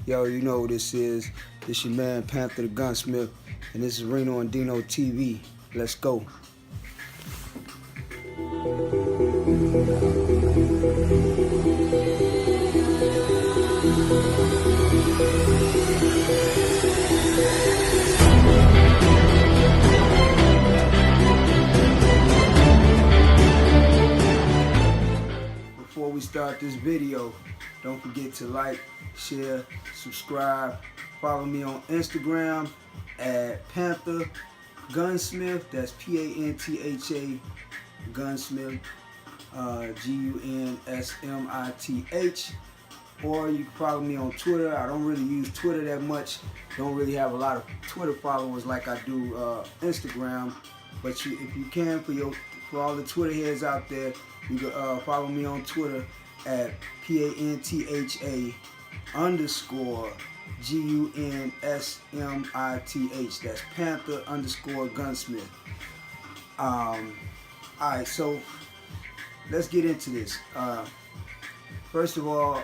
Yo, you know who this is. This your man Pantha Tha Gunsmith, and this is Reno and Dino TV. Let's go. Before we start this video, don't forget to like, share, subscribe, follow me on Instagram at Pantha Gunsmith. That's P-A-N-T-H-A Gunsmith, G-U-N-S-M-I-T-H. Or you can follow me on Twitter. I don't really use Twitter that much. Don't really have a lot of Twitter followers like I do Instagram. But if you can, for all the Twitter heads out there, you can follow me on Twitter at P-A-N-T-H-A _ G-U-N-S-M-I-T-H. That's Pantha _ Gunsmith. Alright, so let's get into this. First of all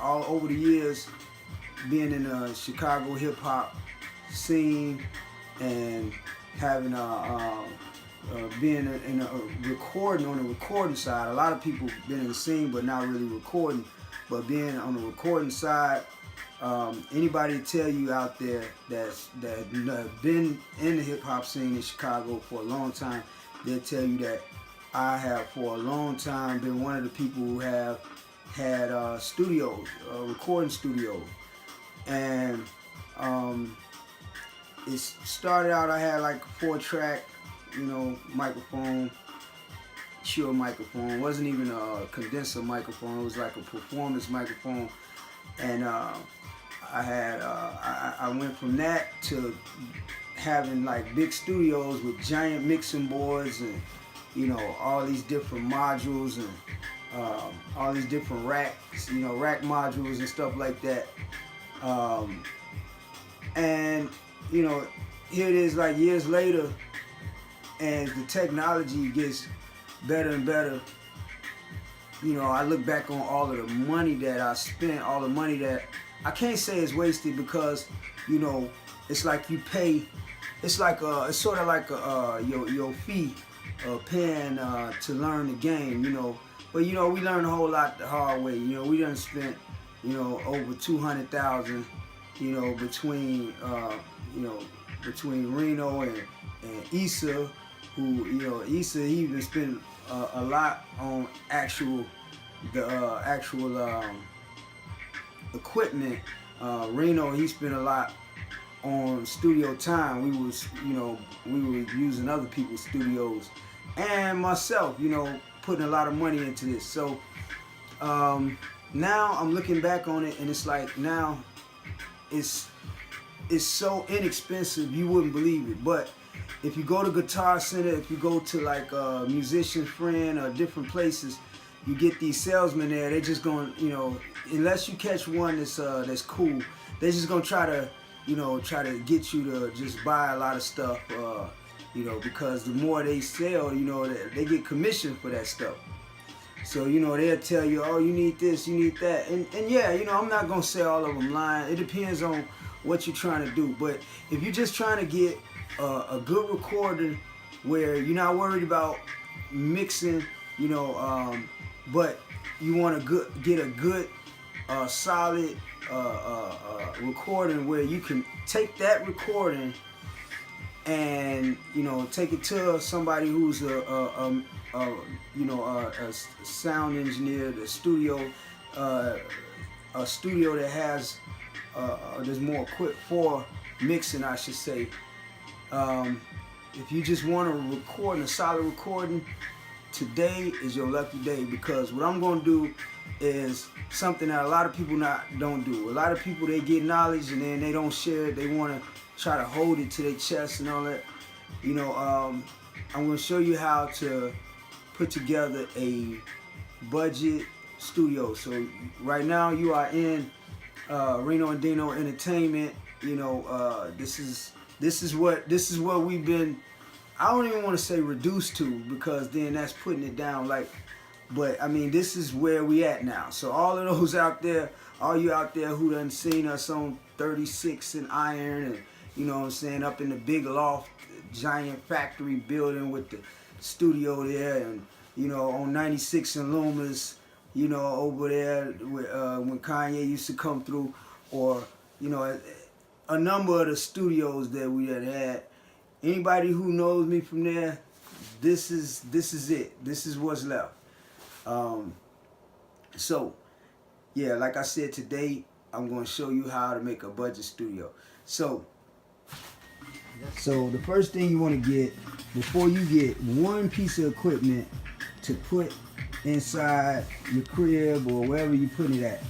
over the years, being in the Chicago hip hop scene and having being in a recording, on the recording side, a lot of people been in the scene but not really recording. But being on the recording side, anybody tell you out there that been in the hip hop scene in Chicago for a long time, they'll tell you that I have for a long time been one of the people who have had studios, recording studios. And it started out, I had like a 4-track, microphone, Shure microphone. It wasn't even a condenser microphone, it was like a performance microphone. And I went from that to having like big studios with giant mixing boards and all these different modules and all these different racks, rack modules and stuff like that. And here it is like years later, and the technology gets better and better. I look back on all of the money that I spent, all the money that I can't say is wasted, because it's like you pay. It's like it's sort of like your fee, paying to learn the game. But we learned a whole lot the hard way. We done spent over $200,000 between Reno and Issa, who Issa, he even spent a lot on actual equipment. Reno, he spent a lot on studio time. We were using other people's studios, and myself, putting a lot of money into this. So now I'm looking back on it, and it's like now it's so inexpensive you wouldn't believe it. But if you go to Guitar Center, if you go to like a Musician Friend or different places, you get these salesmen there. They're just going, unless you catch one that's cool, they're just gonna try to get you to just buy a lot of stuff, because the more they sell, they get commission for that stuff. So they'll tell you, oh, you need this, you need that, and yeah, I'm not gonna say all of them lying. It depends on what you're trying to do. But if you're just trying to get a good recording where you're not worried about mixing, but you want to get a good, solid recording where you can take that recording and take it to somebody who's a sound engineer, a studio that has there's more equipped for mixing, I should say. If you just want to record a solid recording, today is your lucky day, because what I'm going to do is something that a lot of people don't do. A lot of people, they get knowledge and then they don't share it. They want to try to hold it to their chest and all that. I'm going to show you how to put together a budget studio. So right now you are in Reno and Dino Entertainment. This is what we've been, I don't even want to say reduced to, because then that's putting it down. Like, But I mean, this is where we at now. So all of those out there, all you out there who done seen us on 36 and Iron, and you know what I'm saying, up in the big loft, giant factory building with the studio there, and you know, on 96 and Loomis, you know, over there when Kanye used to come through, or you know, a number of the studios that we had. Anybody who knows me from there, this is it. This is what's left. So yeah, like I said, today I'm going to show you how to make a budget studio. So the first thing you want to get, before you get one piece of equipment to put inside your crib or wherever you put it at,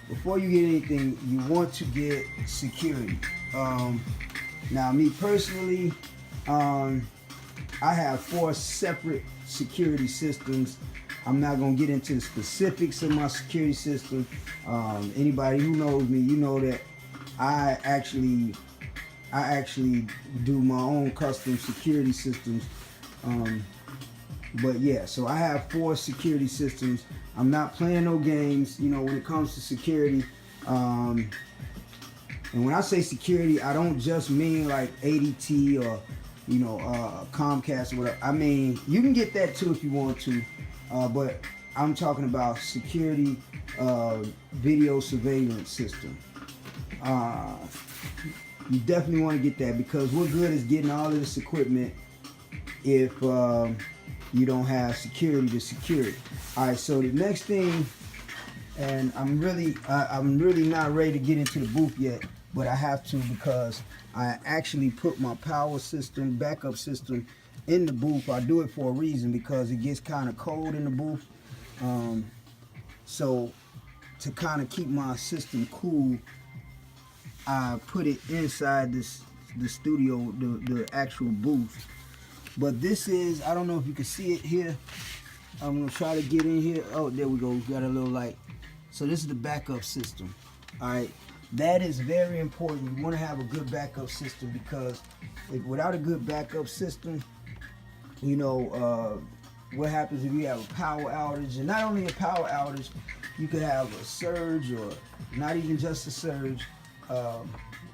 before you get anything, you want to get security. Now me personally, I have 4 separate security systems. I'm not going to get into the specifics of my security system. Anybody who knows me, you know that I actually do my own custom security systems. But yeah, so I have 4 security systems. I'm not playing no games, you know, when it comes to security. And when I say security, I don't just mean like ADT or, you know, Comcast or whatever. I mean, you can get that too if you want to. But I'm talking about security video surveillance system. You definitely want to get that, because what good is getting all of this equipment if you don't have security to secure it. All right, so the next thing, and I'm really not ready to get into the booth yet, but I have to, because I actually put my power system, backup system, in the booth. I do it for a reason, because it gets kind of cold in the booth. So to kind of keep my system cool, I put it inside the studio, the actual booth. But this is, I don't know if you can see it here. I'm gonna try to get in here. Oh, there we go. We got a little light. So this is the backup system. All right, that is very important. You want to have a good backup system, because without a good backup system, you know, what happens if you have a power outage? And not only a power outage, you could have a surge, or not even just a surge.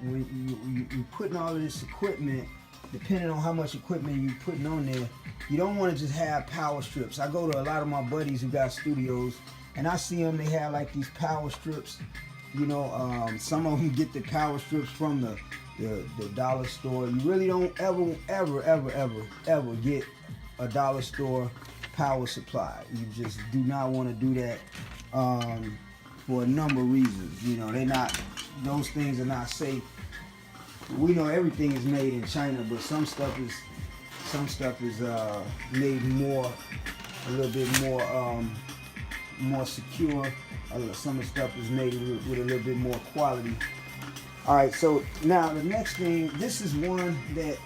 When you're putting all of this equipment, depending on how much equipment you're putting on there, you don't want to just have power strips. I go to a lot of my buddies who got studios, and I see them, they have like these power strips. You know, some of them get the power strips from the dollar store. You really don't ever get a dollar store power supply. You just do not want to do that for a number of reasons. You know, those things are not safe. We know everything is made in China, but some stuff is made a little bit more secure. Some of the stuff is made with a little bit more quality. All right, so now the next thing, this is one that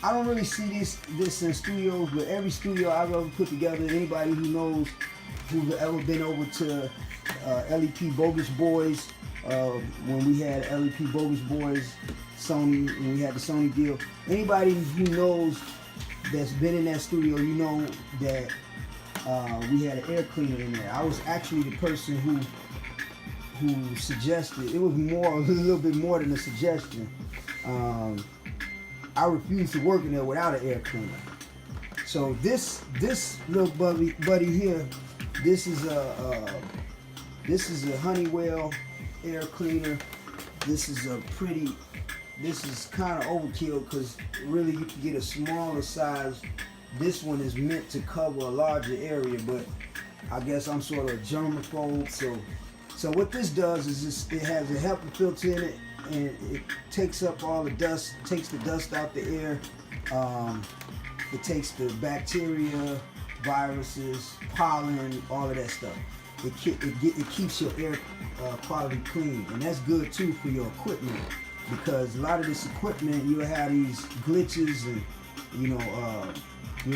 I don't really see this in studios, but every studio I've ever put together, anybody who knows, who's ever been over to LEP Bogus Boys, when we had LEP Bogus Boys, Sony, when we had the Sony deal, anybody who knows that's been in that studio, you know that we had an air cleaner in there. I was actually the person who suggested. It was a little bit more than a suggestion. I refused to work in there without an air cleaner. So this little buddy here, this is a Honeywell air cleaner. This is kind of overkill, because really you can get a smaller size. This one is meant to cover a larger area, but I guess I'm sort of germaphobe. So what this does is it has a HEPA filter in it, and it takes up all the dust, takes the dust out the air. It takes the bacteria, viruses, pollen, all of that stuff. It keeps your air quality clean, and that's good too for your equipment, because a lot of this equipment, you'll have these glitches, and you'll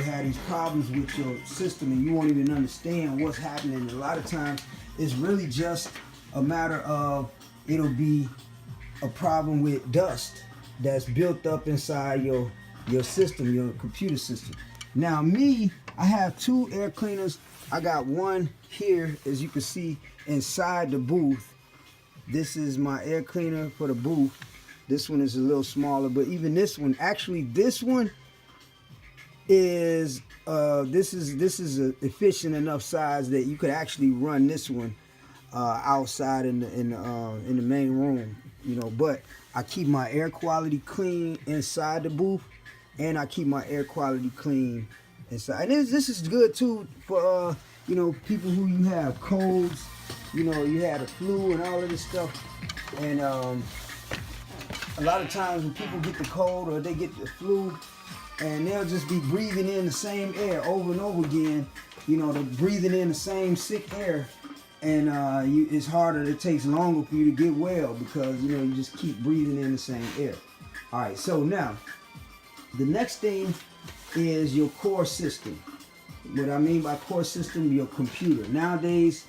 have these problems with your system, and you won't even understand what's happening. And a lot of times it's really just a matter of, it'll be a problem with dust that's built up inside your system, your computer system. Now me, I have 2 air cleaners. I got one here, as you can see, inside the booth. This is my air cleaner for the booth. This one is a little smaller, but even this one, actually this one is this is a efficient enough size that you could actually run this one outside in the main room, you know. But I keep my air quality clean inside the booth, and I keep my air quality clean inside. And this is good too for you know, people who you have colds, you know, you had a flu and all of this stuff, and a lot of times when people get the cold or they get the flu, and they'll just be breathing in the same air over and over again, you know, they're breathing in the same sick air, and it's harder, it takes longer for you to get well because, you know, you just keep breathing in the same air. All right, so now, the next thing is your core system. What I mean by core system, your computer. Nowadays,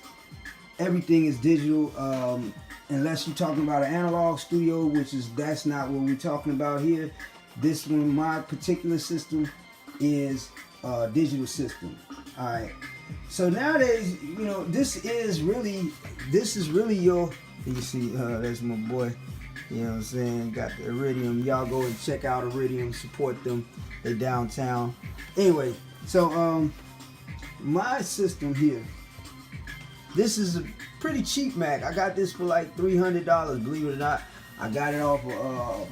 everything is digital, unless you're talking about an analog studio, that's not what we're talking about here. This one, my particular system, is a digital system. All right. So nowadays, you know, this is really your. You see, that's my boy. You know what I'm saying? Got the Iridium. Y'all go and check out Iridium. Support them. They downtown. Anyway, so my system here. This is a pretty cheap Mac. I got this for like $300. Believe it or not, I got it off of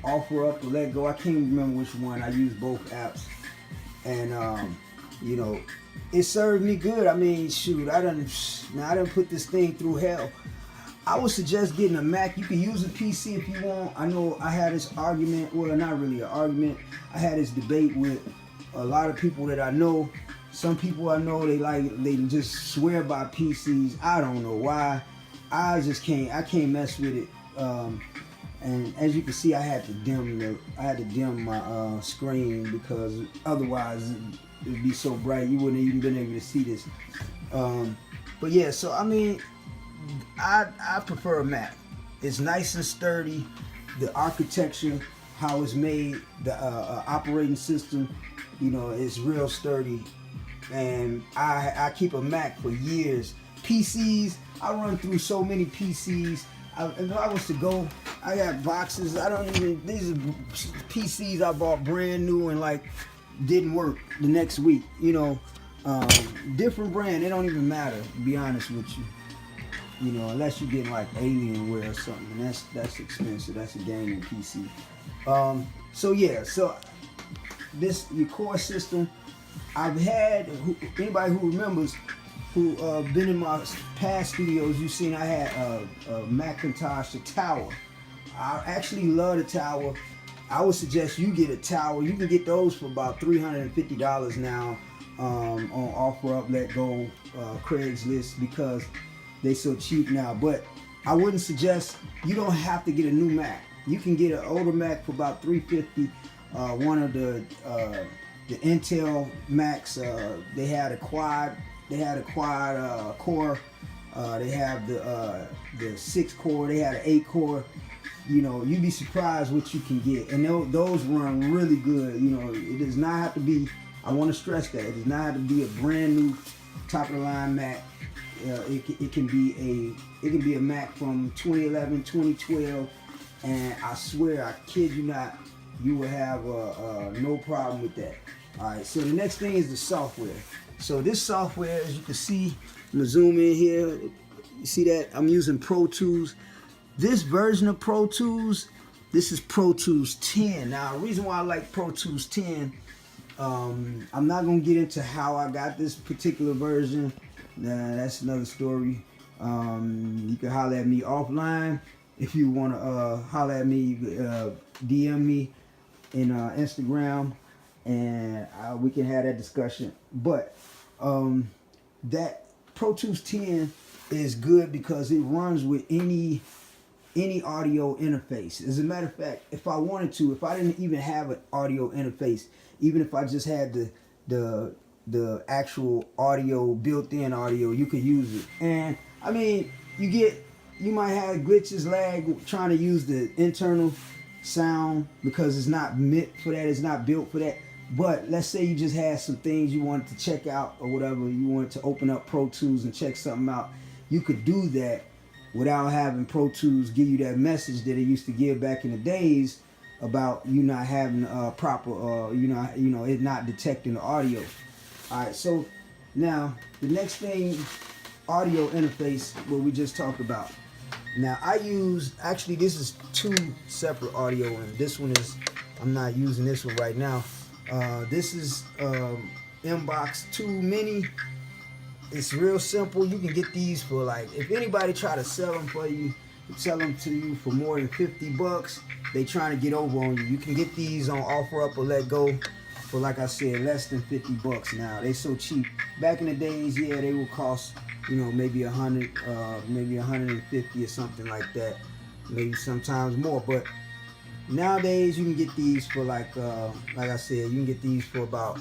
Offer Up or Let Go. I can't remember which one. I use both apps, and you know, it served me good. I mean, shoot, I done put this thing through hell. I would suggest getting a Mac. You can use a PC if you want. I know I had this argument, well, not really an argument. I had this debate with a lot of people that I know. Some people I know, they just swear by PCs. I don't know why. I can't mess with it. And as you can see, I had to dim my screen because otherwise it'd be so bright you wouldn't even been able to see this. But yeah, so I mean, I prefer a Mac. It's nice and sturdy. The architecture, how it's made, the operating system, you know, it's real sturdy. And I keep a Mac for years. PCs, I run through so many PCs. If I was to go, I got boxes. These are PCs I bought brand new and like didn't work the next week. You know, different brand. It don't even matter, to be honest with you. You know, unless you're getting like Alienware or something, and that's expensive. That's a gaming PC. So yeah, so this your core system. I've had anybody who remembers, who been in my past studios, you've seen I had a Macintosh, a Tower. I actually love the Tower. I would suggest you get a Tower. You can get those for about $350 now on Offer Up, Let Go, Craigslist, because they so cheap now. But I wouldn't suggest, you don't have to get a new Mac. You can get an older Mac for about $350. One of the Intel Macs, they had a quad core. They have the 6 core. They had an 8 core. You know, you'd be surprised what you can get, and those run really good. You know, it does not have to be. I want to stress that it does not have to be a brand new top of the line Mac. It can be a Mac from 2011, 2012, and I swear, I kid you not, you will have no problem with that. All right, so the next thing is the software. So this software, as you can see, I'm gonna zoom in here. You see that? I'm using Pro Tools. This version of Pro Tools, this is Pro Tools 10. Now, the reason why I like Pro Tools 10, I'm not gonna get into how I got this particular version. Nah, that's another story. You can holler at me offline if you wanna holler at me, DM me in Instagram, and we can have that discussion. But that Pro Tools 10 is good because it runs with any audio interface. As a matter of fact, if I wanted to, if I didn't even have an audio interface, even if I just had the actual audio, built-in audio, you could use it. And I mean, you might have glitches, lag, trying to use the internal sound because it's not meant for that, it's not built for that. But let's say you just had some things you wanted to check out or whatever, you wanted to open up Pro Tools and check something out, you could do that without having Pro Tools give you that message that it used to give back in the days about you not having proper, it not detecting the audio. All right, so now the next thing, audio interface, what we just talked about. Now I use, actually this is two separate audio, and this one is, I'm not using this one right now. This is Inbox 2 Mini. It's real simple. You can get these for, like, if anybody try to sell them for you, sell them to you for more than $50, they trying to get over on you. You can get these on OfferUp or Let Go for, like I said, less than $50 now. They so cheap. Back in the days, yeah, they would cost, maybe 100, maybe 150 or something like that. Maybe sometimes more, but nowadays you can get these for like I said, you can get these for about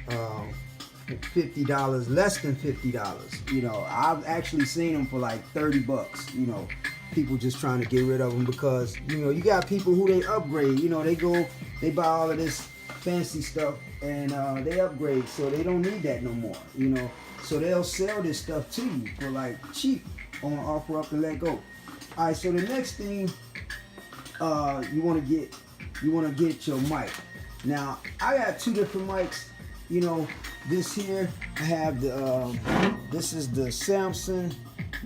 $50, less than $50. I've actually seen them for like $30. People just trying to get rid of them because you got people who they upgrade. They buy all of this fancy stuff and they upgrade, so they don't need that no more. So they'll sell this stuff to you for like cheap on OfferUp and Let Go. All right, so the next thing you want to get your mic. Now I got two different mics. This here I have this is the Samsung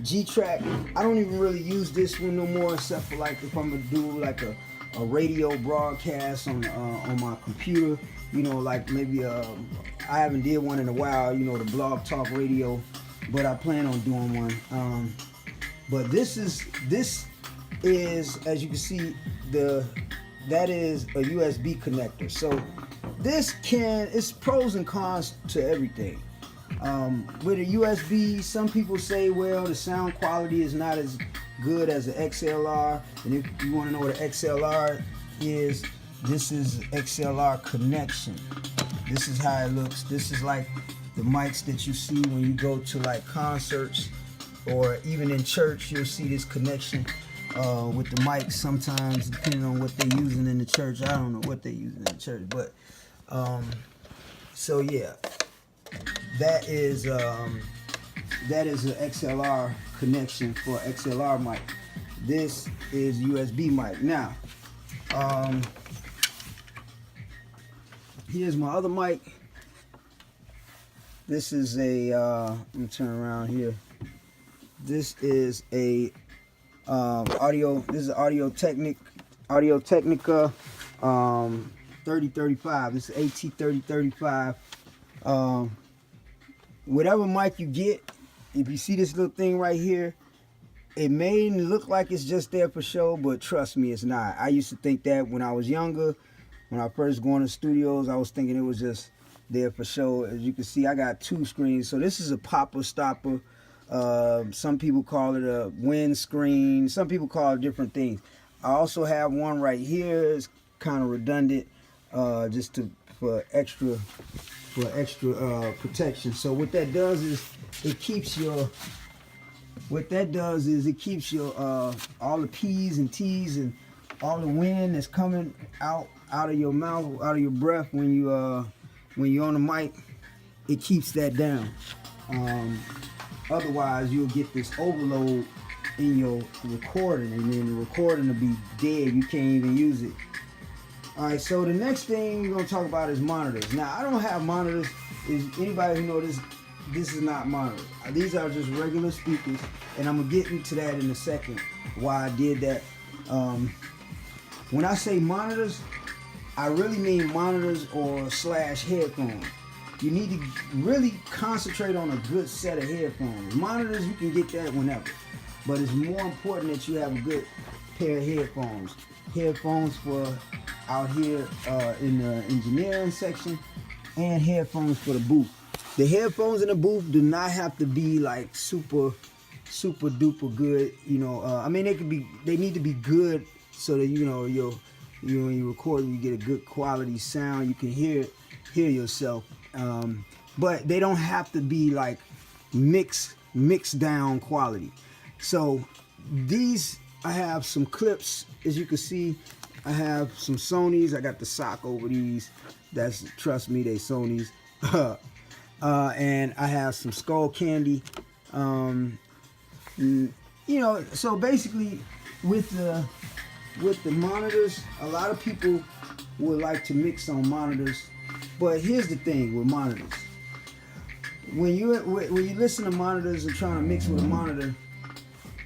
G-Track. I don't even really use this one no more, except for like if I'm gonna do like a radio broadcast on my computer. Like maybe I haven't did one in a while. The Blog Talk Radio, but I plan on doing one. But this is, as you can see, that is a USB connector. So it's pros and cons to everything. With a USB, some people say, well, the sound quality is not as good as an XLR. And if you want to know what an XLR is, this is XLR connection. This is how it looks. This is like the mics that you see when you go to like concerts, or even in church, you'll see this connection with the mics sometimes, depending on what they're using in the church. I don't know what they're using in the church, but so yeah, that is an XLR connection for XLR mic. This is USB mic. Now, here's my other mic. This is a let me turn around here. This is a Audio Technica 3035. This is AT 3035. Whatever mic you get, if you see this little thing right here, it may look like it's just there for show, but trust me, it's not. I used to think that when I was younger. When I first going to studios, I was thinking it was just there for show. As you can see, I got two screens. So this is a popper stopper. Some people call it a wind screen. Some people call it different things. I also have one right here. It's kind of redundant, just for extra protection. So what that does is it keeps your all the P's and T's and all the wind that's coming out of your mouth, out of your breath when you're on the mic. It keeps that down. Otherwise, you'll get this overload in your recording, and then the recording will be dead. You can't even use it. All right, so the next thing we're gonna talk about is monitors. Now, I don't have monitors. Is anybody who know this? This is not monitors. These are just regular speakers, and I'm gonna get into that in a second. Why I did that. When I say monitors, I really mean monitors or / headphones. You need to really concentrate on a good set of headphones. Monitors, you can get that whenever, but it's more important that you have a good pair of headphones. Headphones for out here in the engineering section, and headphones for the booth. The headphones in the booth do not have to be like super duper good. I mean, they need to be good so that when you record, you get a good quality sound. You can hear yourself. But they don't have to be like mixed down quality. So these, I have some clips, as you can see. I have some Sonys. I got the sock over these. That's, trust me, they Sonys. And I have some skull candy. You know, so basically with the monitors, a lot of people would like to mix on monitors, but here's the thing with monitors. When you listen to monitors and trying to mix with a monitor,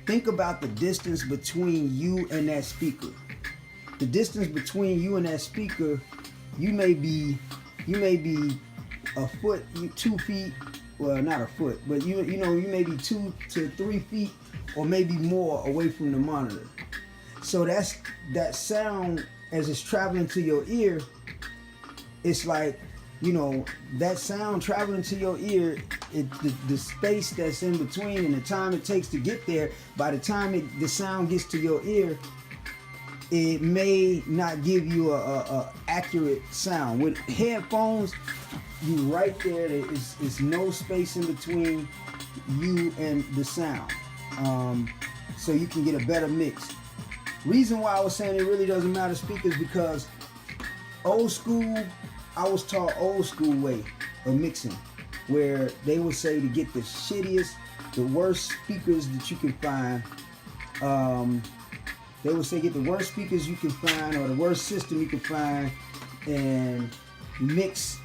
think about the distance between you and that speaker. The distance between you and that speaker, you may be a foot, 2 feet, well, not a foot, but you know, you may be 2 to 3 feet or maybe more away from the monitor. So that sound, as it's traveling to your ear, it's like, you know, that sound traveling to your ear, the space that's in between and the time it takes to get there, by the time the sound gets to your ear, it may not give you a accurate sound. With headphones, you right there, there's no space in between you and the sound, so you can get a better mix. Reason why I was saying it really doesn't matter speakers, because old school, I was taught old school way of mixing, where they would say to get the shittiest, the worst speakers that you can find. They would say get the worst speakers you can find, or the worst system you can find, and mix.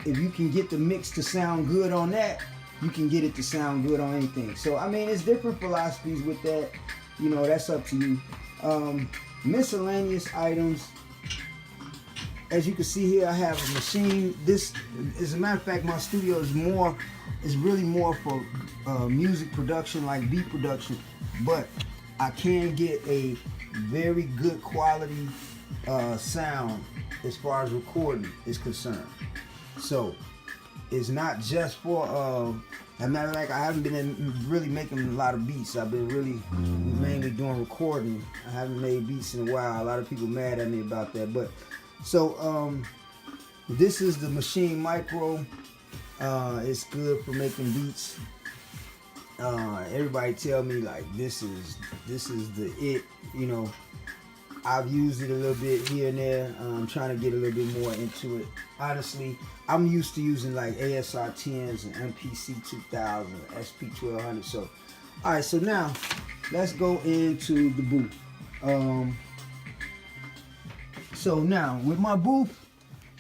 If you can get the mix to sound good on that, you can get it to sound good on anything. So I mean, it's different philosophies with that. You know, that's up to you. Miscellaneous items. As you can see here, I have a machine. This, as a matter of fact, my studio is really more for music production, like beat production. But I can get a very good quality sound as far as recording is concerned. So it's not just for as a matter of fact, I haven't been really making a lot of beats. I've been really mainly doing recording. I haven't made beats in a while. A lot of people mad at me about that. But so this is the Machine Micro. It's good for making beats. Everybody tell me like this is the it. You know, I've used it a little bit here and there. I'm trying to get a little bit more into it. Honestly, I'm used to using like ASR 10s and MPC 2000, SP 1200. So, all right. So now let's go into the booth. So now with my booth,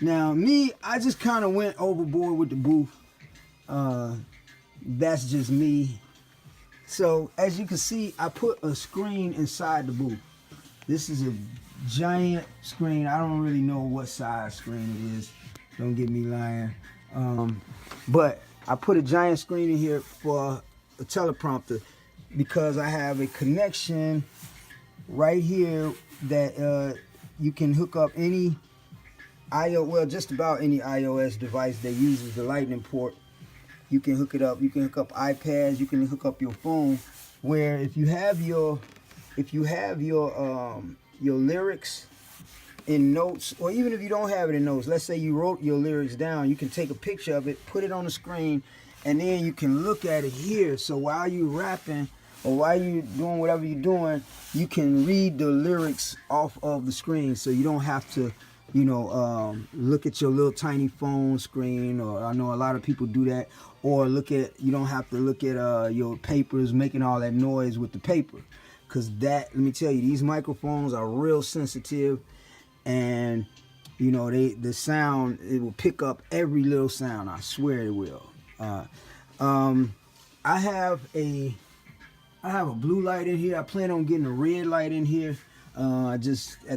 I just kind of went overboard with the booth. That's just me. So as you can see, I put a screen inside the booth. This is a giant screen. I don't really know what size screen it is. Don't get me lying. But I put a giant screen in here for a teleprompter, because I have a connection right here that you can hook up any just about any iOS device that uses the lightning port. You can hook it up. You can hook up iPads. You can hook up your phone. Where if you have your lyrics in notes, or even if you don't have it in notes, let's say you wrote your lyrics down, you can take a picture of it, put it on the screen, and then you can look at it here. So while you're rapping or while you're doing whatever you're doing, you can read the lyrics off of the screen, so you don't have to, you know, look at your little tiny phone screen. Or I know a lot of people do that. Or you don't have to look at your papers making all that noise with the paper, because let me tell you, these microphones are real sensitive, and you know, the sound, it will pick up every little sound. I swear it will. I have a blue light in here. I plan on getting a red light in here. At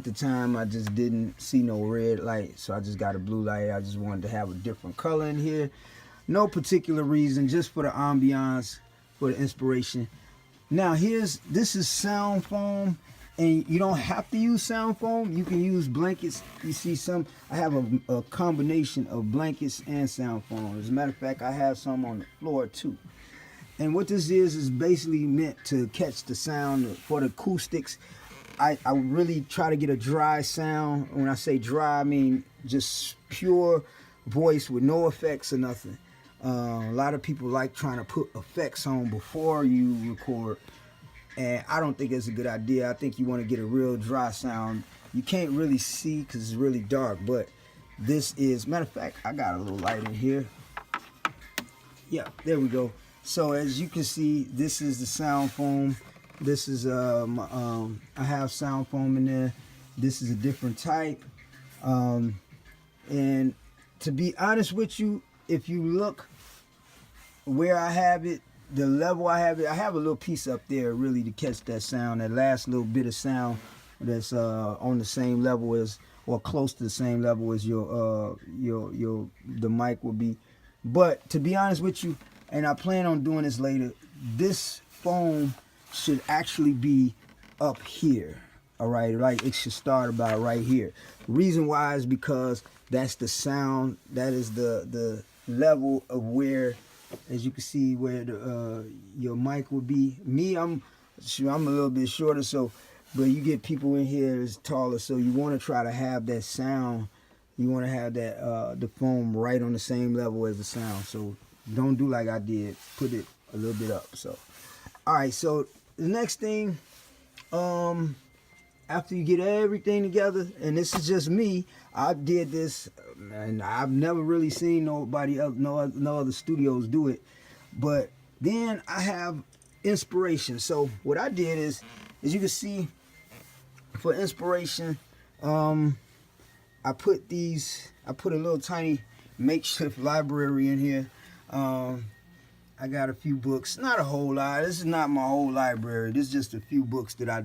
the time, I just didn't see no red light, so I just got a blue light. I just wanted to have a different color in here. No particular reason, just for the ambiance, for the inspiration. Now this is sound foam, and you don't have to use sound foam. You can use blankets. You see I have a combination of blankets and sound foam. As a matter of fact, I have some on the floor too. And what this is basically meant to catch the sound for the acoustics. I really try to get a dry sound. When I say dry, I mean just pure voice with no effects or nothing. A lot of people like trying to put effects on before you record, and I don't think it's a good idea. I think you want to get a real dry sound. You can't really see because it's really dark, but This is, matter of fact, I got a little light in here. Yeah, there we go. So as you can see, this is the sound foam. This is I have sound foam in there. This is a different type. And to be honest with you, if you look where I have it, the level I have it, I have a little piece up there really to catch that sound, that last little bit of sound that's on the same level as, or close to the same level as the mic will be. But to be honest with you, and I plan on doing this later, this foam should actually be up here. All right, like it should start about right here. The reason why is because that's the sound, that is the level of where, as you can see, where the your mic would be. Me, I'm a little bit shorter, so, but you get people in here that's taller, so you want to try to have that sound. You want to have that the foam right on the same level as the sound. So don't do like I did. Put it a little bit up. So, all right. So the next thing, after you get everything together, and this is just me, I did this, and I've never really seen nobody else, no other studios do it. But then I have inspiration. So what I did is, as you can see, for inspiration, I put a little tiny makeshift library in here. I got a few books, not a whole lot. This is not my whole library. This is just a few books that I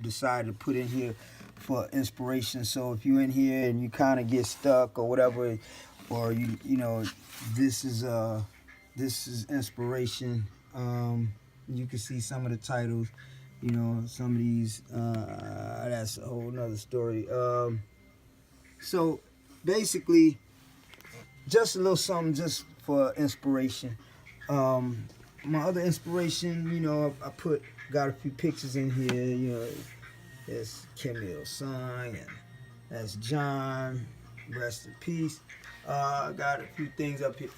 decided to put in here for inspiration. So if you're in here and you kind of get stuck or whatever, or you know, this is inspiration. You can see some of the titles. You know, some of these. That's a whole nother story. So basically, just a little something just for inspiration. My other inspiration, you know, got a few pictures in here. You know, there's Kim Il-sung, and that's John, rest in peace. Got a few things up here.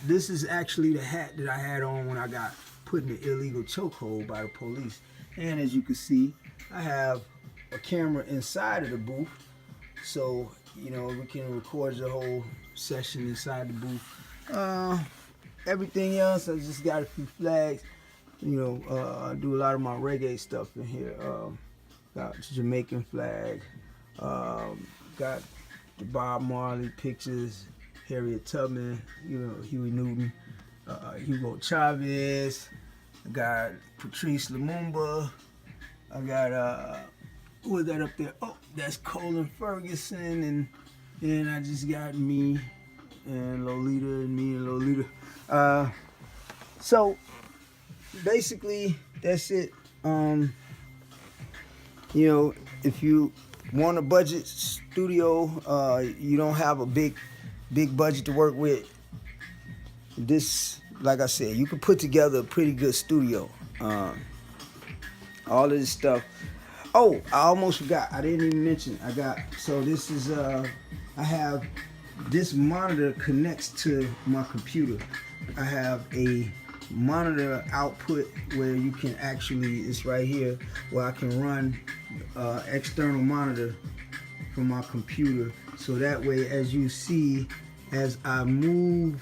This is actually the hat that I had on when I got put in the illegal chokehold by the police. And as you can see, I have a camera inside of the booth, so you know we can record the whole session inside the booth. Everything else, I just got a few flags. You know, I do a lot of my reggae stuff in here. Got Jamaican flag. Got the Bob Marley pictures. Harriet Tubman. You know, Huey Newton. Hugo Chavez. I got Patrice Lumumba. I got who is that up there? Oh, that's Colin Ferguson, and I just got me and Lolita, and me and Lolita. So basically that's it. You know, if you want a budget studio, you don't have a big budget to work with, this, like I said, you can put together a pretty good studio. All of this stuff. Oh, I almost forgot. I didn't even mention. So this is, I have, this monitor connects to my computer. I have a monitor output where you can actually, it's right here, where I can run external monitor from my computer. So that way, as you see, as I move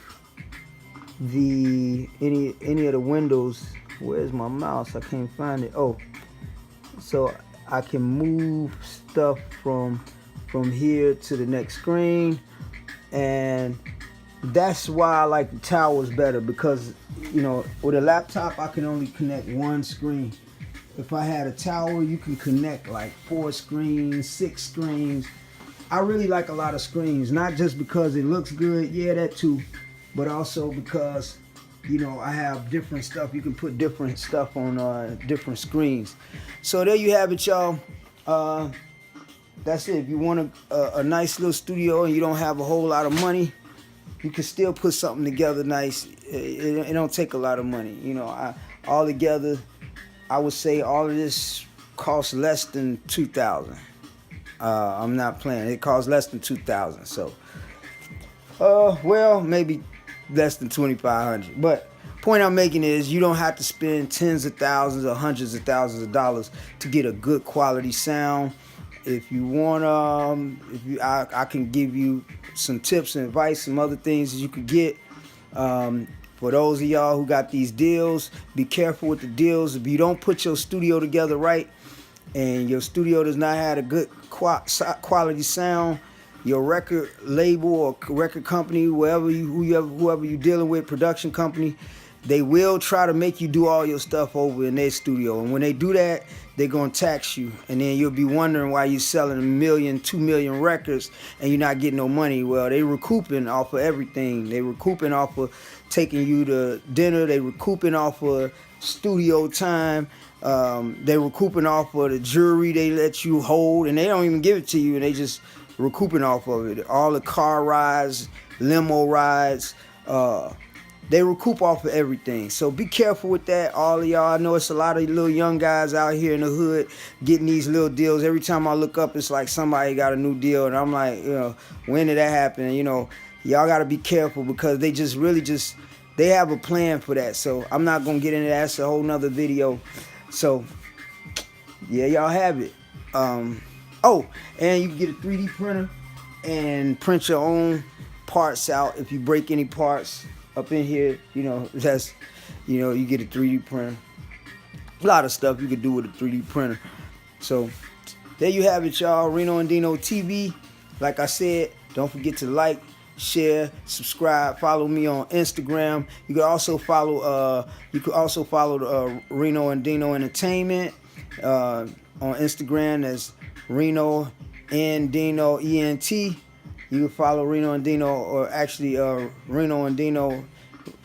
any of the windows, where's my mouse? I can't find it. Oh, so I can move stuff from here to the next screen, and that's why I like the towers better, because you know, with a laptop I can only connect one screen. If I had a tower, you can connect like 4 screens, 6 screens. I really like a lot of screens, not just because it looks good, yeah, that too, but also because, you know, I have different stuff. You can put different stuff on different screens. So there you have it, y'all. That's it. If you want a nice little studio and you don't have a whole lot of money, you can still put something together nice. It don't take a lot of money. You know, all together, I would say all of this costs less than $2,000. I'm not playing. It costs less than $2,000. So, well, maybe less than $2,500. But point I'm making is you don't have to spend tens of thousands or hundreds of thousands of dollars to get a good quality sound if you want, I can give you some tips and advice, some other things that you could get. For those of y'all who got these deals, be careful with the deals. If you don't put your studio together right, and your studio does not have a good quality sound, your record label or record company, whoever you're dealing with, production company, they will try to make you do all your stuff over in their studio. And when they do that, they're going to tax you. And then you'll be wondering why you're selling 1 million, 2 million records and you're not getting no money. Well, they recouping off of everything. They recouping off of taking you to dinner. They recouping off of studio time. They recouping off of the jewelry they let you hold. And they don't even give it to you. And they just recouping off of it. All the car rides, limo rides, they recoup off of everything. So be careful with that, all of y'all. I know it's a lot of little young guys out here in the hood getting these little deals. Every time I look up, it's like somebody got a new deal. And I'm like, when did that happen? Y'all got to be careful because they they have a plan for that. So I'm not going to get into that. That's a whole nother video. So, yeah, y'all have it. Oh, and you can get a 3D printer and print your own parts out. If you break any parts up in here, you get a 3D printer. A lot of stuff you can do with a 3D printer. So there you have it, y'all. Reno and Dino TV. Like I said, don't forget to like, share, subscribe, follow me on Instagram. You can also follow Reno and Dino Entertainment on Instagram. That's Reno and Dino ENT. You can follow Reno and Dino, or actually Reno and Dino,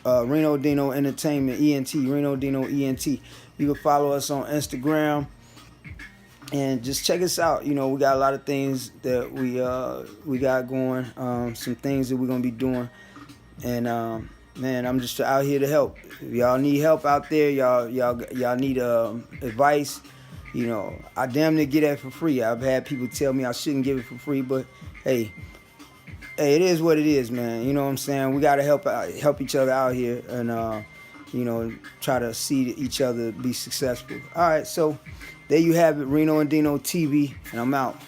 Reno Dino Entertainment ENT, Reno Dino ENT. You can follow us on Instagram and just check us out. We got a lot of things that we got going, some things that we're gonna be doing, and man, I'm just out here to help. If y'all need help out there, y'all need advice. I damn near get that for free. I've had people tell me I shouldn't give it for free, but hey, it is what it is, man. You know what I'm saying? We gotta help each other out here, and try to see each other be successful. All right, so there you have it, Reno and Dino TV, and I'm out.